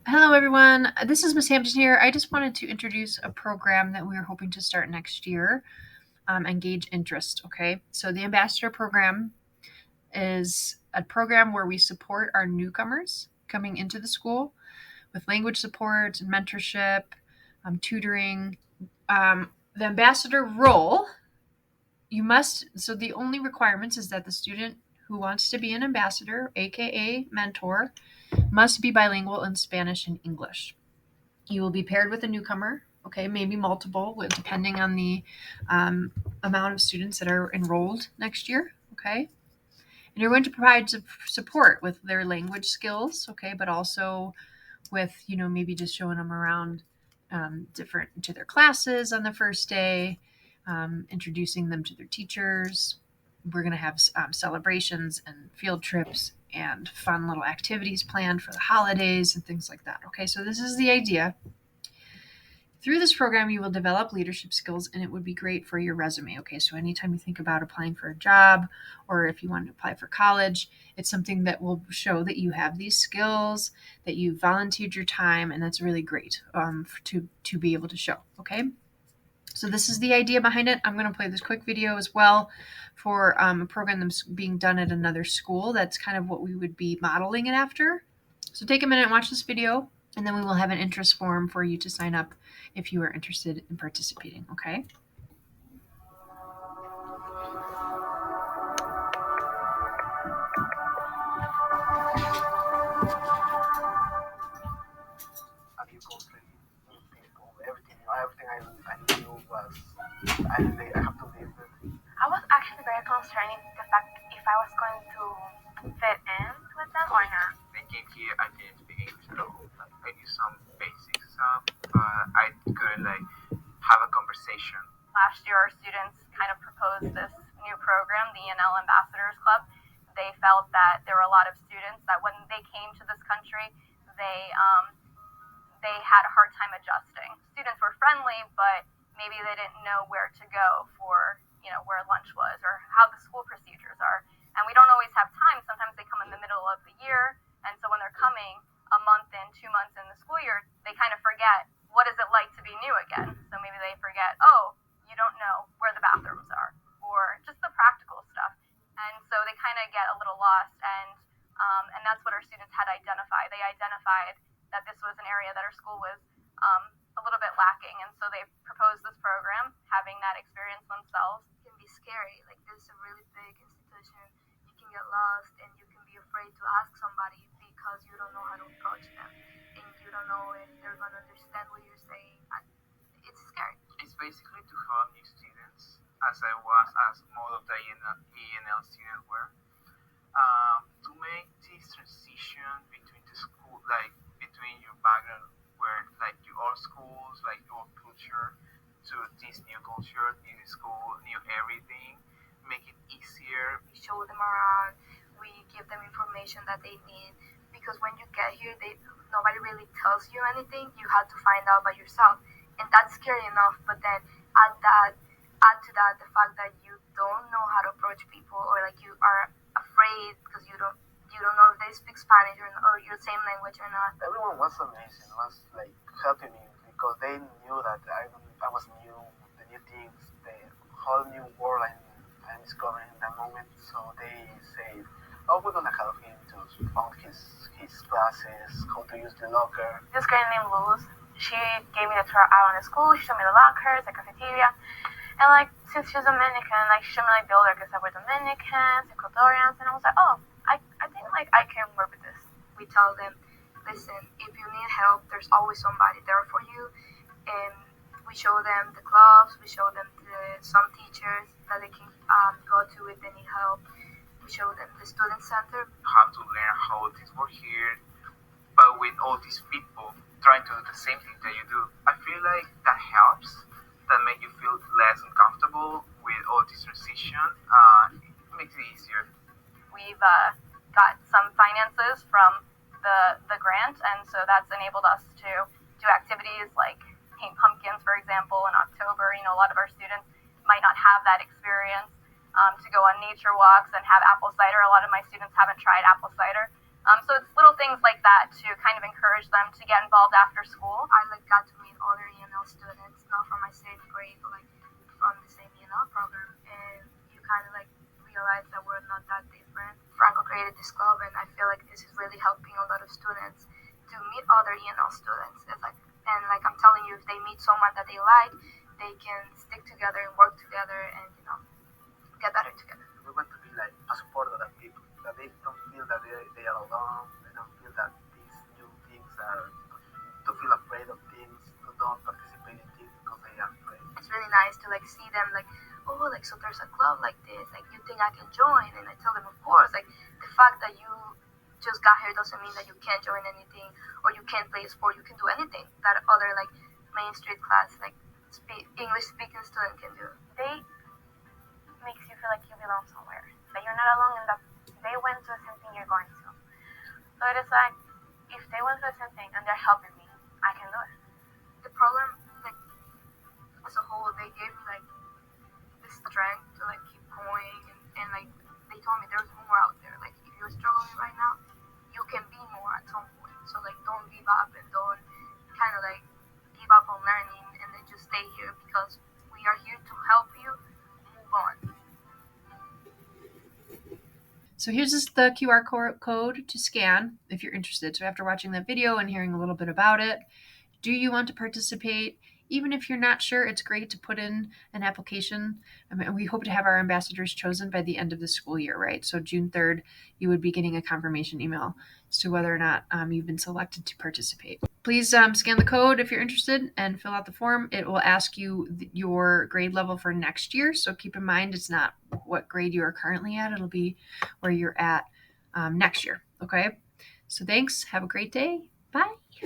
Hello, everyone. This is Miss Hampton here. I just wanted to introduce a program that we are hoping to start next year, Engage Interest. Okay, so the Ambassador Program is a program where we support our newcomers coming into the school with language support and mentorship, tutoring. The ambassador role, so the only requirements is that the student who wants to be an ambassador, aka mentor, must be bilingual in Spanish and English. You will be paired with a newcomer, okay, maybe multiple, depending on the amount of students that are enrolled next year, okay? And you're going to provide support with their language skills, okay, but also with, maybe just showing them around different to their classes on the first day, introducing them to their teachers. We're going to have celebrations and field trips and fun little activities planned for the holidays and things like that. Okay, so this is the idea. Through this program, you will develop leadership skills, and it would be great for your resume. Okay, so anytime you think about applying for a job or if you want to apply for college, it's something that will show that you have these skills, that you volunteered your time, and that's really great to be able to show. Okay, so this is the idea behind it. I'm going to play this quick video as well for a program that's being done at another school. That's kind of what we would be modeling it after. So take a minute and watch this video, and then we will have an interest form for you to sign up if you are interested in participating, okay? I was actually very concerned in the fact if I was going to fit in with them or not. I came here, I didn't speak English at all. Like, I knew some basic stuff, but I couldn't have a conversation. Last year, our students kind of proposed this new program, the ENL Ambassadors Club. They felt that there were a lot of students that when they came to this country, they had a hard time adjusting. Students were friendly, but maybe they didn't know where to go for, where lunch was or how the school procedures are. And we don't always have time. Sometimes they come in the middle of the year, and so when they're coming a month in, 2 months in the school year, they kind of forget what is it like to be new again. So maybe they forget, oh, you don't know where the bathrooms are, or just the practical stuff. And so they kind of get a little lost, and that's what our students had identified. They identified that this was an area that our school was a little bit lacking, and so they proposed this program, having that experience themselves. It can be scary. Like, this is a really big institution. You can get lost, and you can be afraid to ask somebody because you don't know how to approach them, and you don't know if they're going to understand what you're saying. It's scary. It's basically to help new students, as most of the ENL students were, to make this transition between the school, like between your background, where like your old schools, like your old culture, to this new culture, new school, new everything, make it easier. We show them around. We give them information that they need, because when you get here, nobody really tells you anything. You have to find out by yourself, and that's scary enough. But then add to that the fact that you don't know how to approach people, or like you are afraid because you don't know if they speak Spanish or your same language or not. Everyone was amazing, was like helping me because they knew that I was new, the new things, the whole new world I'm discovering in that moment. So they say, "Oh, we're gonna help him to find his classes, how to use the locker." This girl named Luz, she gave me the tour out on the school. She showed me the lockers, the cafeteria, and like since she's Dominican, like she showed me like the older kids that were Dominicans, Ecuadorians, and I was like, oh, I think like I can work with this. We tell them, listen, if you need help, there's always somebody there for you. And we show them the clubs, we show them some teachers that they can go to if they need help. We show them the student center. How to learn how things work here, but with all these people trying to do the same thing that you do. I feel like that helps, that make you feel less uncomfortable with all this transition. It makes it easier. We've got some finances from the grant, and so that's enabled us to do activities like paint pumpkins, for example, in October. A lot of our students might not have that experience to go on nature walks and have apple cider. A lot of my students haven't tried apple cider, So it's little things like that to kind of encourage them to get involved after school. I got to meet other ENL students, not from my same grade, but from the same ENL program, and you kind of realize that we're not that different. Franco created this club, and I feel like this is really helping a lot of students to meet other ENL students. And I'm telling you, if they meet someone that they like, they can stick together and work together and get better together. We want to be a support of the people, that they don't feel that they are alone, they don't feel that these new things are, to feel afraid of things, to don't participate in things because they are afraid. It's really nice to see them so there's a club like this, you think I can join? And I tell them, of course. The fact that you just got here doesn't mean that you can't join anything or you can't play a sport. You can do anything that other Main Street class English speaking student can do. They makes you feel like you belong somewhere, that you're not alone and that they went to the same thing you're going to. So it is if they went to the same thing and they're helping me, I can do it. The program as a whole, they gave me the strength to keep going, and they told me there's more out there. If you're struggling right now, you can be more at some point. So don't give up and don't kind of give up on learning, and then just stay here because we are here to help you move on. So here's the QR code to scan if you're interested. So after watching that video and hearing a little bit about it, do you want to participate? Even if you're not sure, it's great to put in an application. We hope to have our ambassadors chosen by the end of the school year, right? So June 3rd, you would be getting a confirmation email as to whether or not you've been selected to participate. Please scan the code if you're interested and fill out the form. It will ask you your grade level for next year. So keep in mind, it's not what grade you are currently at. It'll be where you're at next year. Okay. So thanks. Have a great day. Bye.